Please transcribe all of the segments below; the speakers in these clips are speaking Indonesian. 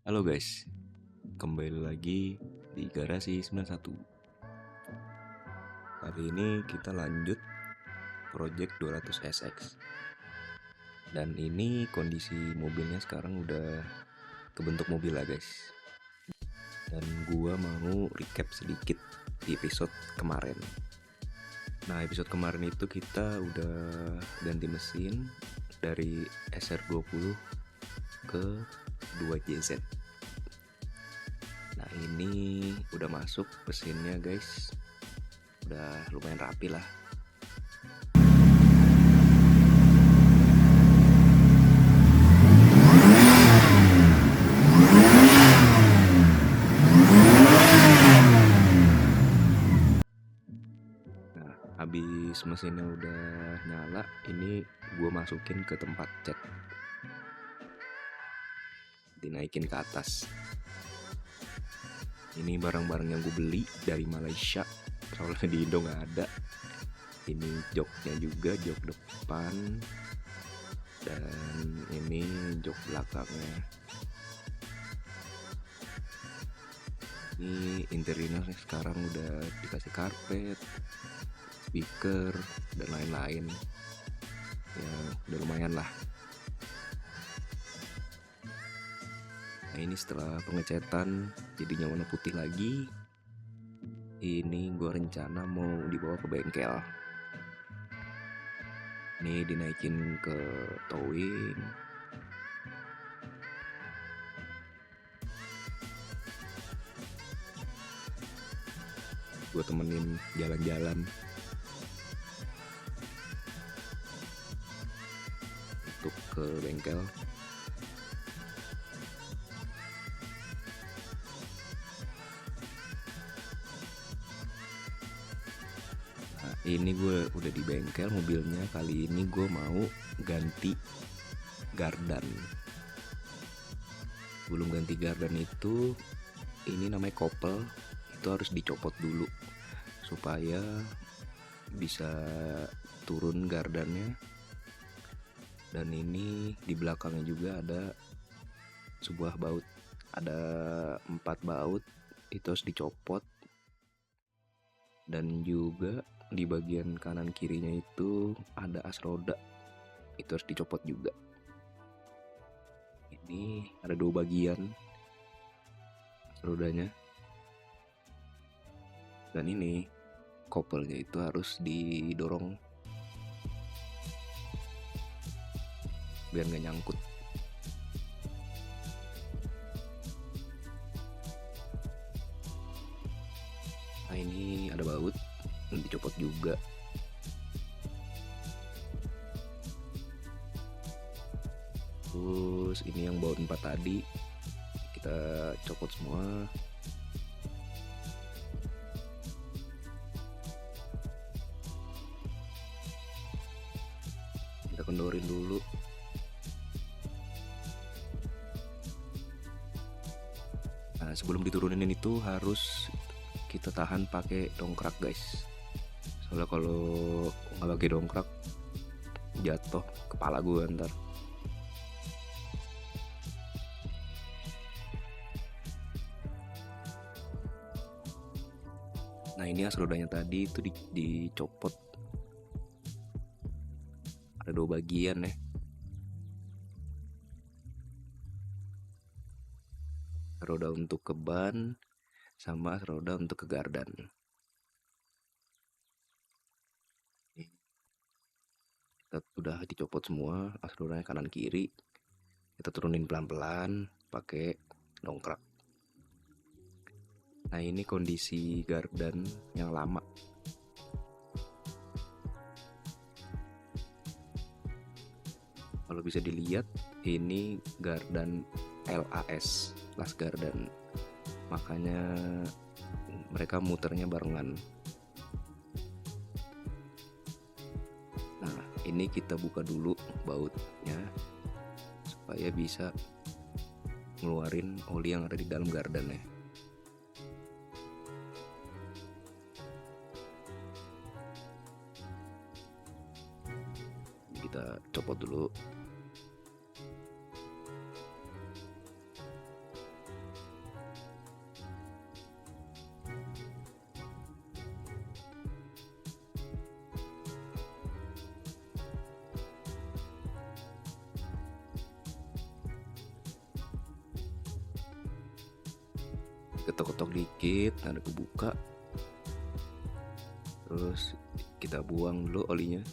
Halo guys, kembali lagi di Garasi 91. Kali ini kita lanjut project 200 SX. Dan ini kondisi mobilnya sekarang udah kebentuk mobil lah guys. Dan gua mau recap sedikit di episode kemarin. Nah, episode kemarin itu kita udah ganti mesin dari SR20 ke 2JZ. Nah, ini udah masuk mesinnya guys. Udah lumayan rapi lah. Nah, habis mesinnya udah nyala, ini gue masukin ke tempat cek, dinaikin ke atas. Ini barang-barang yang gue beli dari Malaysia, soalnya di Indo nggak ada. Ini joknya juga, jok depan, dan ini jok belakangnya. Ini interiornya sekarang udah dikasih karpet, speaker, dan lain-lain. Ya udah lumayan lah. Nah, ini setelah pengecatan jadinya warna putih lagi. Ini gue rencana mau dibawa ke bengkel. Ini dinaikin ke towing. Gue temenin jalan-jalan untuk ke bengkel. Nah, ini gue udah di bengkel mobilnya. Kali ini gue mau ganti gardan. Belum ganti gardan itu, ini namanya kopel, itu harus dicopot dulu supaya bisa turun gardannya. Dan ini di belakangnya juga ada sebuah baut, ada 4 baut, itu harus dicopot. Dan juga di bagian kanan kirinya itu ada as roda, itu harus dicopot juga. Ini ada 2 bagian as rodanya. Dan ini kopelnya itu harus didorong biar nggak nyangkut. Nah, ini ada baut, dicopot juga. Terus ini yang baut 4 tadi kita copot semua. Kita kendorin dulu. Nah, sebelum diturunin itu harus kita tahan pakai dongkrak guys. Soalnya kalau nggak pakai dongkrak jatuh kepala gue ntar. Nah, ini as rodanya tadi itu dicopot. Ada 2 bagian ya. Roda untuk ke ban sama roda untuk ke gardan. Kita udah dicopot semua as rodanya kanan kiri. Kita turunin pelan-pelan pakai dongkrak. Nah, ini kondisi gardan yang lama. Kalau bisa dilihat, ini gardan LAS, Last Garden. Makanya mereka muternya barengan. Nah, ini kita buka dulu bautnya supaya bisa ngeluarin oli yang ada di dalam gardannya. Kita copot dulu. ketok-ketok dikit, ada kebuka, terus kita buang dulu olinya.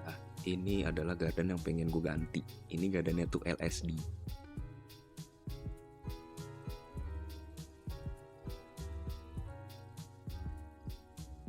Nah, ini adalah gardan yang pengen gue ganti. Ini gardannya tuh LSD.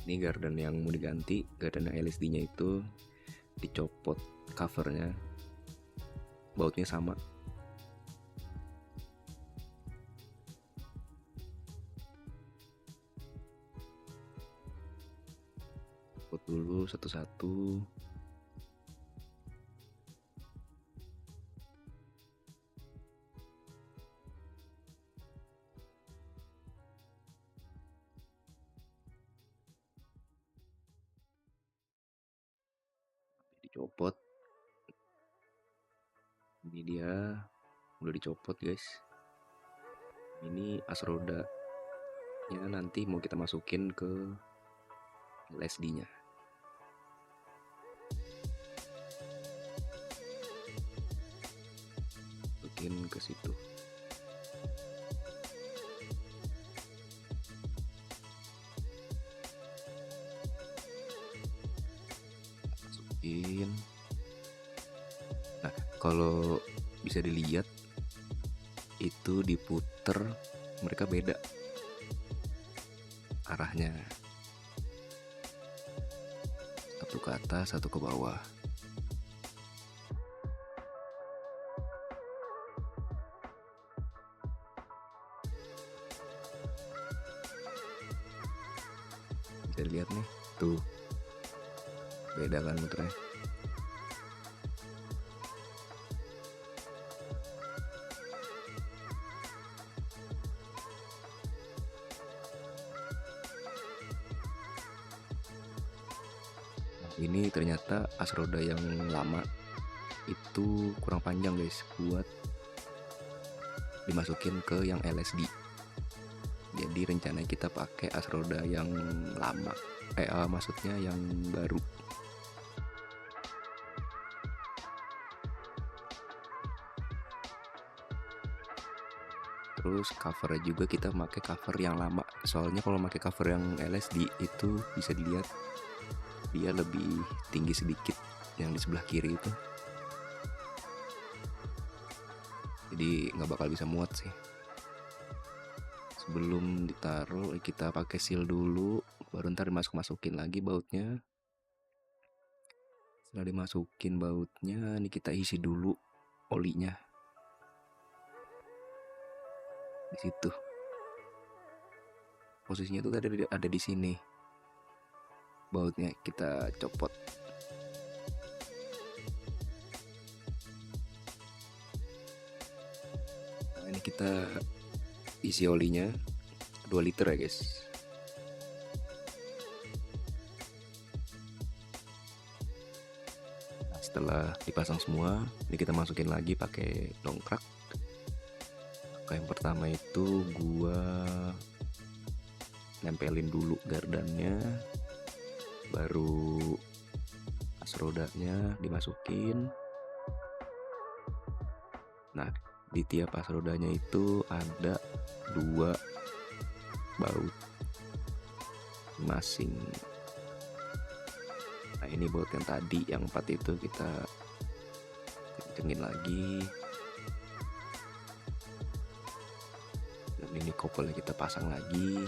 Ini gardan yang mau diganti, gardan yang LSD-nya itu dicopot covernya, bautnya sama. Copot dulu satu-satu. Dicopot. Ini dia udah dicopot guys. Ini as roda ya, nanti mau kita masukin ke LSD nya. Masukin ke situ. Masukin. Nah, kalau bisa dilihat itu diputer, mereka beda arahnya, satu ke atas, satu ke bawah. Bisa dilihat nih, tuh beda kan muternya. Ini ternyata as roda yang lama itu kurang panjang guys buat dimasukin ke yang LSD. Jadi rencananya kita pakai as roda yang lama, maksudnya yang baru. Terus covernya juga kita pakai cover yang lama. Soalnya kalau pakai cover yang LSD itu bisa dilihat dia lebih tinggi sedikit yang di sebelah kiri itu. Jadi nggak bakal bisa muat sih. Sebelum ditaruh kita pakai seal dulu, baru ntar masukin lagi bautnya. Setelah dimasukin bautnya, ini kita isi dulu olinya di situ. Posisinya tuh ada di sini. Bautnya kita copot. Nah, ini kita isi olinya 2 liter ya guys. Nah, setelah dipasang semua, ini kita masukin lagi pakai dongkrak. Yang pertama itu gua nempelin dulu gardannya, baru as rodanya dimasukin. Nah, di tiap as rodanya itu ada 2 baut masing. Nah, ini baut yang tadi yang 4 itu kita kencengin lagi. Dan ini kopelnya kita pasang lagi.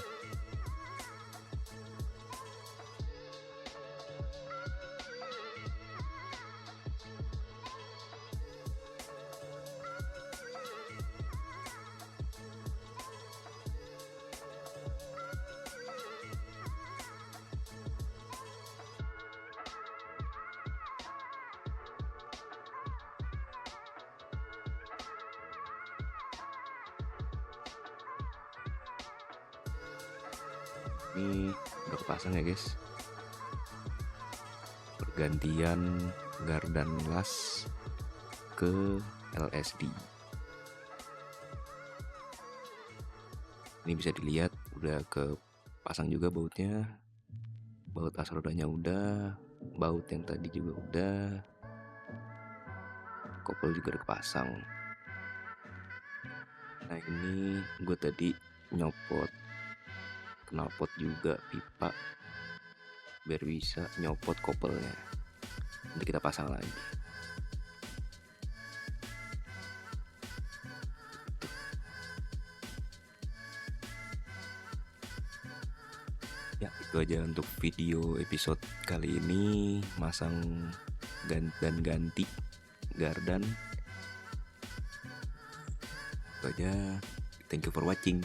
Ini udah kepasang ya guys. Pergantian gardan las ke LSD. Ini bisa dilihat udah kepasang juga bautnya. Baut as rodanya udah, baut yang tadi juga udah. kopel juga udah kepasang. Nah ini gue tadi nyopot knalpot juga pipa biar bisa nyopot kopelnya. Nanti kita pasang lagi. Ya itu aja untuk video episode kali ini, masang dan ganti gardan. Itu aja. Thank you for watching.